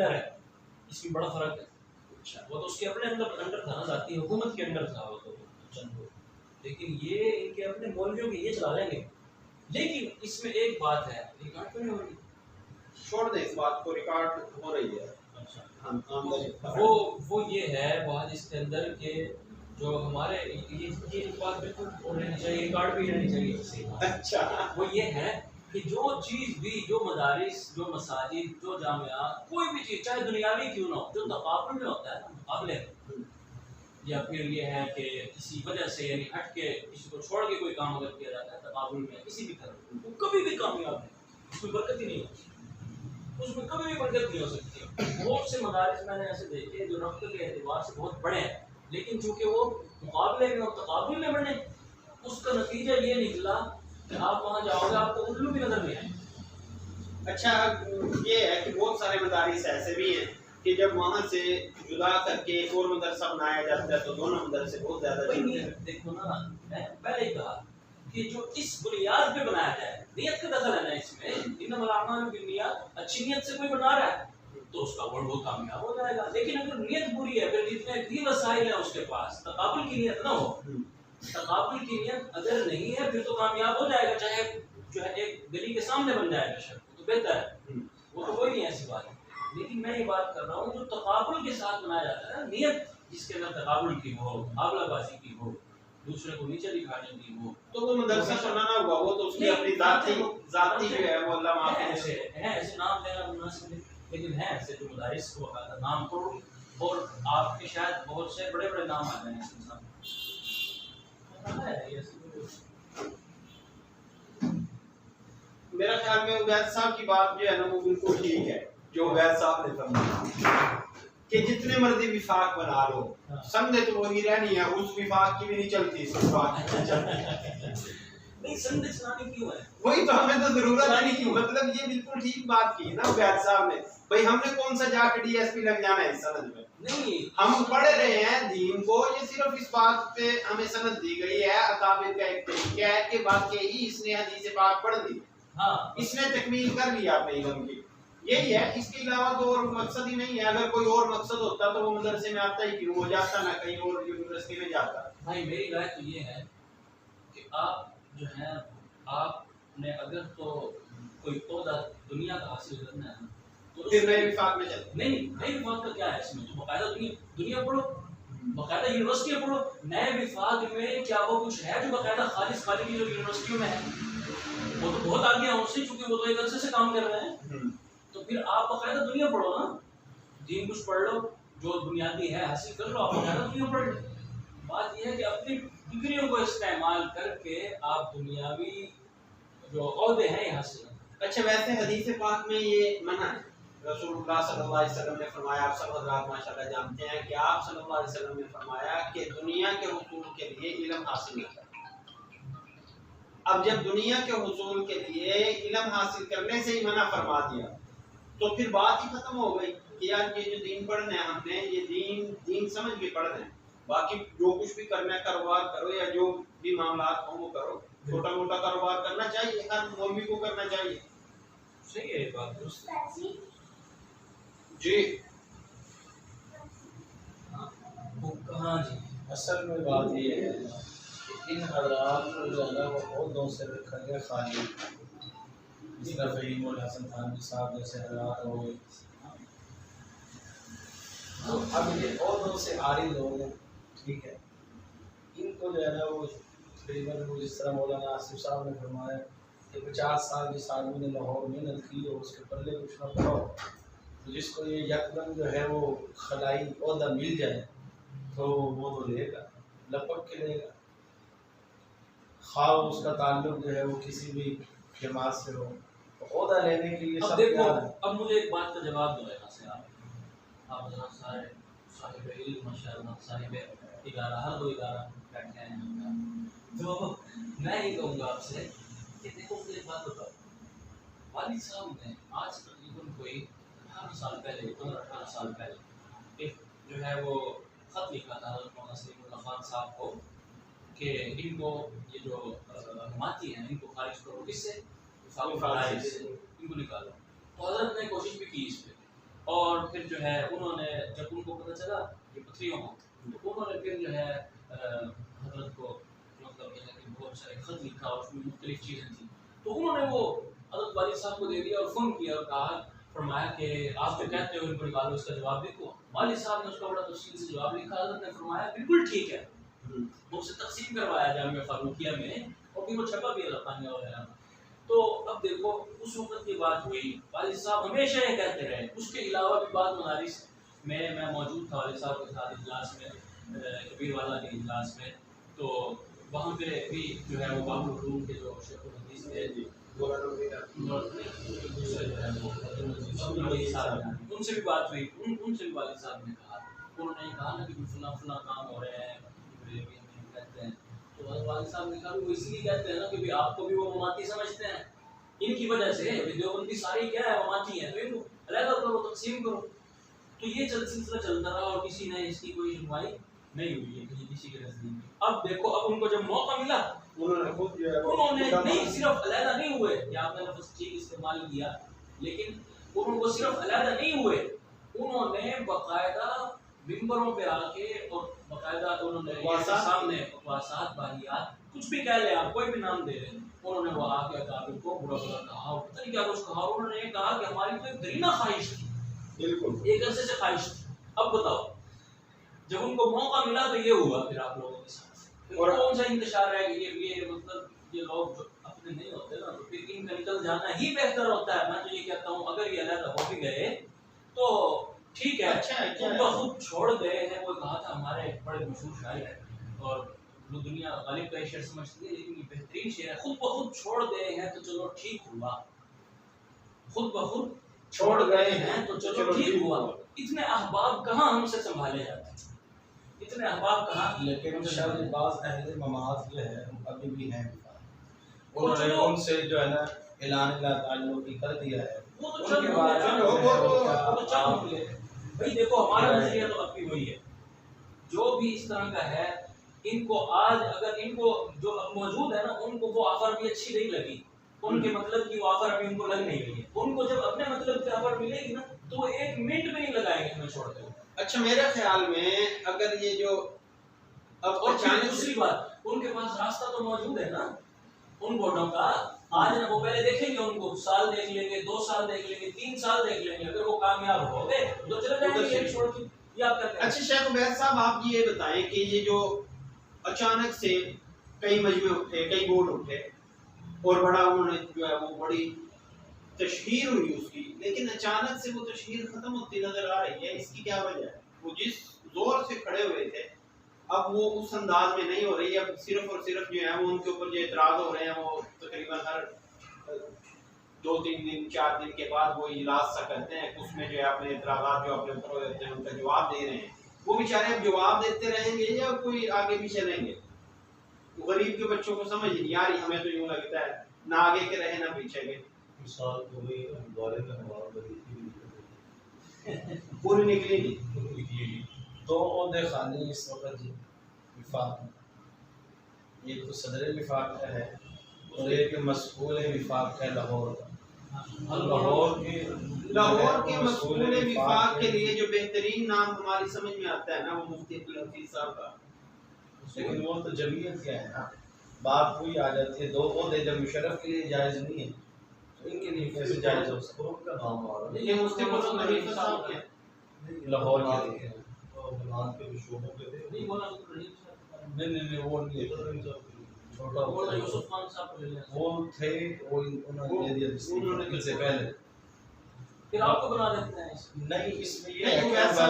Under ہے، اس میں بڑا فرق ہے. اچھا وہ تو اس کے اپنے انڈر تھا نا، ذاتی حکومت کے انڈر تھا وہ تو چند وہ، لیکن یہ ان کے اپنے مولویوں کے یہ چلا لیں گے. لیکن اس میں ایک بات ہے، ریکارڈ کیوں نہیں ہو رہی؟ چھوڑ دیں اس بات کو، ریکارڈ ہو رہی ہے. اچھا وہ یہ ہے بات اس کے اندر کہ جو ہمارے یہ بات بالکل رہنی چاہیے، ریکارڈ بھی رہنی چاہیے. اچھا وہ یہ ہے کہ جو چیز بھی، جو مدارس، جو مساجد، جو جامعات، کوئی بھی چیز چاہے دنیاوی کیوں نہ ہو، جو تقابل میں ہوتا ہے نا، مقابلے یا پھر یہ ہے کہ کسی وجہ سے یعنی ہٹ کے کسی کو چھوڑ کے کوئی کام اگر کیا جاتا ہے تقابل میں کسی بھی طرح، وہ کبھی بھی کامیاب نہیں، اس میں برکت ہی نہیں ہوتی، اس میں کبھی بھی برکت نہیں ہو سکتی. بہت سے مدارس میں نے ایسے دیکھے جو رفت کے اعتبار سے بہت بڑے ہیں، لیکن چونکہ وہ مقابلے میں اور تقابل میں بنے، اس کا نتیجہ یہ نکلا کہ آپ وہاں جاؤ گے آپ کو الو بھی نظر نہیں آئے. اچھا یہ ہے کہ بہت سارے مدارس ایسے بھی ہیں کہ جب وہاں سے جدا کر کے ایک اور مدرسہ بنایا جاتا ہے تو دونوں مدرسے بہت زیادہ دیکھو نا، میں پہلے ہی کہا کہ جو اس بنیاد پہ بنایا جائے، نیت کا دخل ہے نا اس میں، انما الاعمال بالنیات، اچھی نیت سے کوئی بنا رہا ہے تو اس کا ورڈ بہت کامیاب ہو جائے گا. لیکن اگر نیت بری ہے، پھر جتنے بھی وسائل ہیں اس کے پاس، تقابل کی نیت نہ ہو، تقابل کی نیت اگر نہیں ہے پھر تو کامیاب ہو جائے گا، چاہے جو ہے ایک گلی کے سامنے بن جائے گا شرط تو بہتر ہے، وہ تو کوئی نہیں ایسی بات ہے. لیکن میں یہ بات کر رہا ہوں جو تقابل کے ساتھ بنایا جاتا ہے، نیت جس کے اندر تقابل کی ہو، مقابلہ بازی کی ہو، دوسرے کو نیچے دکھانے کی ہو، تو وہ مدرسہ بنانا ہوا، وہ تو اس کی اپنی ذاتی جو ہے وہ اللہ معاف کرے. ایسے نام لینا مناسب نہیں، لیکن ہے ایسے جو مدارس کو نام توڑ، اور آپ کے شاید بہت سے بڑے بڑے نام آ جائیں اس انسان. میرا خیال میں عبید صاحب کی بات جو ہے نا وہ بالکل ٹھیک ہے، جو عبید صاحب نے فرمایا کہ جتنے مرضی وفاق بنا لو، سنت تو وہی رہنی ہے، اس وفاق کی بھی نہیں چلتی، اس وفاق کی نہیں چلتی. نہیں سنت چلانے کیوں ہے؟ وہی تو ہمیں تو ضرورت نہیں کی. مطلب یہ بالکل ٹھیک بات کی نا عبید صاحب نے. بھائی ہم نے کون سا جا کے ڈی ایس پی لگ جانا ہے اس سند میں؟ نہیں، ہم پڑھ رہے ہیں دین کو، یہ صرف اس بات پہ ہمیں سند دی گئی ہے، اکابر کا ایک طریقہ ہے کہ واقعی اس نے حدیث پاک پڑھ لی، ہاں اس نے تکمیل کر لیا اپنے علم کی، یہی ہے، اس کے علاوہ تو اور مقصد ہی نہیں ہے. اگر کوئی اور مقصد ہوتا تو وہ مدرسے میں آتا ہی کیوں، وہ جاتا نہ کہیں اور یونیورسٹی میں جاتا. بھائی میری رائے تو یہ ہے کہ آپ جو ہے، آپ نے اگر تو کوئی عہدہ دنیا کا حاصل کرنا ہے تو پھر نئے وفاق میں چلے. نہیں، نئے وفاق کا کیا ہے اس میں؟ تو باقاعدہ دنیا پڑھو، باقاعدہ یونیورسٹیاں پڑھو. نئے وفاق میں کیا وہ کچھ ہے جو باقاعدہ خالص خالی کی جو یونیورسٹیوں میں ہے؟ وہ تو بہت آگے ہیں اس سے، چونکہ وہ تو ایک عرصے سے کام کر رہے ہیں. تو پھر آپ باقاعدہ دنیا پڑھو نا، دین کچھ پڑھ لو، جو بنیادی ہے حاصل کر لو، آپ باقاعدہ دنیا پڑھ لو. بات یہ ہے کہ اپنی ڈگریوں کو استعمال کر کے آپ دنیاوی جو عہدے ہیں یہ حاصل کریں. اچھا ویسے حدیث پاک میں یہ منع ہے، رسول اللہ صلی اللہ علیہ وسلم نے فرمایا، آپ سب حضرات ماشاءاللہ جانتے ہیں کہ آپ صلی اللہ علیہ وسلم نے فرمایا کہ دنیا کے حصول کے لیے علم حاصل نہ کریں. اب جب دنیا کے حصول کے لیے علم حاصل کرنے سے ہی منع فرما دیا تو پھر بات ہی ختم ہو گئی کہ یار یہ جو دین پڑھنا ہے ہم نے، یہ دین سمجھ کے پڑھنا ہے، باقی جو کچھ بھی کرنا ہے کاروبار کرو یا جو بھی معاملات ہوں وہ کرو. چھوٹا موٹا کاروبار کرنا چاہیے، ہر مولوی کو کرنا چاہیے. صحیح ہے بات درست. جی ہاں جی، اصل میں بات یہ ہے کہ ان حضرات کو جو ہے وہ عہدوں سے رکھا گیا خالی، جس طرح فہیم الحسن تھانوی صاحب جیسے حضرات ہو گئے. تو اب یہ عہدوں سے عاری لوگ ہیں، ٹھیک ہے، ان کو جو ہے نا وہ تقریباً جس طرح مولانا آصف صاحب نے فرمایا کہ 50 سال جس آدمی نے لاہور محنت کی اور اس کے پلے کچھ نہ پڑا ہو، تو جس کو یہ یکدم جو ہے وہ خلائی عہدہ مل جائے تو وہ تو لے گا، لپک کے لے گا، خواہ اس کا تعلق جو ہے وہ کسی بھی جماعت سے ہو. عہدہ لینے کے لیے اب سب دیکھو، تیار ہیں. اب مجھے ایک بات کا جواب دو یہاں سے. آپ حضرات سارے صاحب علم ماشاءاللہ، صاحب ادارہ، ہر دو ادارہ بیٹھے ہیں، تو میں یہ کہوں گا آپ سے کہ دیکھو مجھے ایک بات بتاؤ، والد صاحب نے آج تقریباً کوئی 18 سال پہلے، 15-18 سال پہلے ایک جو ہے وہ خط لکھا تھا حضرت مولانا سلیم اللہ خان صاحب کو کہ ان کو یہ جو حماتی ہیں ان کو خارج کرو، کس سے؟ ان کو نکالو. تو حضرت نے کوشش بھی کی اس پہ، اور پھر جو ہے انہوں نے جب ان کو پتہ چلا یہ پتھریوں کو، تو انہوں نے پھر جو ہے حضرت کو مطلب یہ ہے کہ بہت سارے خط لکھا اور اس میں مختلف چیزیں تھیں، تو انہوں نے وہ حضرت والد صاحب کو دے دیا اور فون کیا اور کہا فرمایا کہ آپ جو کہتے ہو ان کو نکالو، اس کا جواب لکھو۔ والد صاحب نے اس کا بڑا تفصیل سے جواب لکھا، حضرت نے فرمایا بالکل ٹھیک ہے، وہ اسے تقسیم کروایا جامعہ فاروقیہ میں اور پھر وہ چھپا بھی القانیہ وغیرہ۔ تو اب دیکھو اس وقت کی بات ہوئی، والد صاحب ہمیشہ یہ کہتے رہے، اس کے علاوہ بھی بعض مدارس میں موجود تھا والد صاحب کے ساتھ اجلاس میں، کبیر والا کے اجلاس میں، تو وہاں پہ بھی جو ہے وہ باب العلوم کے جو شیخ الحدیث تھے ان سے بھی بات ہوئی، ان سے بھی والد صاحب نے کہا، انہوں نے کہا نا کہ فلاں فلاں کام ہو رہے ہیں کہتے ہیں، تو والد صاحب نے کہا وہ اس لیے کہتے ہیں نا کہ آپ کو بھی وہ مماتی سمجھتے ہیں، ان کی وجہ سے دیوبندی ساری کیا ہے مماتی ہیں، تو ان کو علیحدہ کرو تقسیم کرو۔ تو یہ سلسلہ چلتا رہا اور کسی نے اس کی کوئی سنوائی نہیں ہوئی ہے کسی کے نزدیک۔ اب دیکھو اب ان کو جب موقع ملا انہوں نے نہیں صرف علیحدہ نہیں ہوئے، یہ آپ نے لفظ ٹھیک استعمال کیا، لیکن انہوں کو صرف علیحدہ نہیں ہوئے، انہوں نے باقاعدہ ممبروں پہ آ کے اور باقاعدہ انہوں نے سامنے واسات باہیات کچھ بھی کہہ لے آپ کوئی بھی نام دے لیں، انہوں نے وہ آ کے کافر کو برا برا کہا اور پتہ نہیں کیا کچھ کہا، انہوں نے یہ کہا کہ ہماری تو ایک درینہ خواہش تھی، بالکل ایک عرصے سے خواہش تھی۔ اب بتاؤ جب ان کو موقع ملا تو یہ ہوا پھر آپ لوگوں کے ساتھ، اور کون سا انتشار ہے کہ یہ مطلب یہ لوگ جو اپنے نہیں ہوتے نا تو پھر ان کا نکل جانا ہی بہتر ہوتا ہے۔ میں تو یہ کہتا ہوں اگر یہ علیحدہ ہو بھی گئے تو ٹھیک ہے، خود بخود چھوڑ گئے ہیں، وہ کہا تھا ہمارے بڑے مشہور شاعر ہیں اور دنیا غالب کا شعر سمجھتی ہے لیکن یہ بہترین شعر ہے، خود بخود چھوڑ گئے ہیں تو چلو ٹھیک ہوا، خود بخود چھوڑ گئے ہیں تو چلو ٹھیک ہوا۔ اتنے احباب کہاں ہم سے سنبھالے جاتے ہیں، اتنے احباب کہاں، لیکن شاید بعض اہل مماعت جو ہے ابھی بھی ہیں، انہوں نے ان سے جو ہے نا اعلان لا تعلقی کر دیا ہے، وہ تو چل بھائی دیکھو ہمارا نظریہ تو اب بھی وہی ہے، جو بھی اس طرح کا ہے ان کو آج اگر ان کو جو اب موجود ہے نا ان کو وہ آفر بھی اچھی نہیں لگی، ان کے مطلب کی وہ آفر ابھی ان کو لگ نہیں رہی ہے، ان کو جب اپنے مطلب کی آفر ملے گی نا تو وہ ایک منٹ بھی نہیں لگائیں گے ہمیں چھوڑتے ہوئے۔ اچھا میرے خیال میں اگر یہ جو اب اور دوسری بات ان کے پاس راستہ تو موجود ہے نا ان بورڈوں کا، آج وہ پہلے دیکھیں گے، ان کو سال دیکھ لیں گے، 2 سال دیکھ لیں گے، 3 سال دیکھ لیں گے، اگر وہ کامیاب ہو گئے تو چلے جائیں گے چھوڑ کے۔ یہ آپ کرتے ہیں۔ اچھا شیخ عبید صاحب آپ یہ بتائیں کہ یہ جو اچانک سے کئی مجمع اٹھے، کئی بورڈ اٹھے اور بڑا انہوں نے جو ہے وہ بڑی تشہیر ہوئی اس کی، لیکن اچانک سے وہ تشہیر ختم ہوتی نظر آ رہی ہے، اس کی کیا وجہ ہے؟ وہ جس زور سے کھڑے ہوئے تھے اب وہ اس انداز میں نہیں ہو رہی، اب صرف اور صرف جو ہے وہ ان کے اوپر جو اعتراض ہو رہے ہیں وہ تقریباً ہر 2-3 دن 4 دن کے بعد وہ اجلاس سا کرتے ہیں، اس میں جو ہے اپنے اعتراضات جو اپنے اوپر ہوتے ہیں ان کا جواب دے رہے ہیں، وہ بیچارے اب جواب دیتے رہیں گے یا کوئی آگے بھی چلیں گے؟ غریب کے بچوں کو سمجھ نہیں آ رہی، ہمیں تو یوں لگتا ہے نہ آگے کے رہے نہ پیچھے کے، مثال تو وہی دوارے کا نواب پوری نکلی نہیں۔ دو عہدے خالی اس وقت جی وفاق میں، ایک تو صدر وفاق کا ہے اور ایک مسئول وفاق ہے لاہور کا۔ لاہور کے مسئول وفاق کے لیے جو بہترین نام ہماری سمجھ میں آتا ہے نا وہ مفتی عبدالحفیظ صاحب کا، لیکن وہ تو جمعیت کیا ہے نا، بات وہی آ جاتی ہے، 2 عہدے جب مشرف کے لیے جائز نہیں ہے تو ان کے لیے کیسے جائز ہو سکتا؟ ان کا نام آ رہا ہے یہ مفتی عبدالحفیظ صاحب کے لاہور کے لیے بنان کے شعبوں کے تھے، نہیں بولا نہیں وہ نہیں ہے، چھوٹا بولا یوسف خان صاحب کو لے لیں، وہ تھے، وہ انہوں نے دے دیا ان سے پہلے، پھر آپ کو بنا دیتے ہیں۔ نہیں اس میں یہ نہیں، ہے کہ ویسا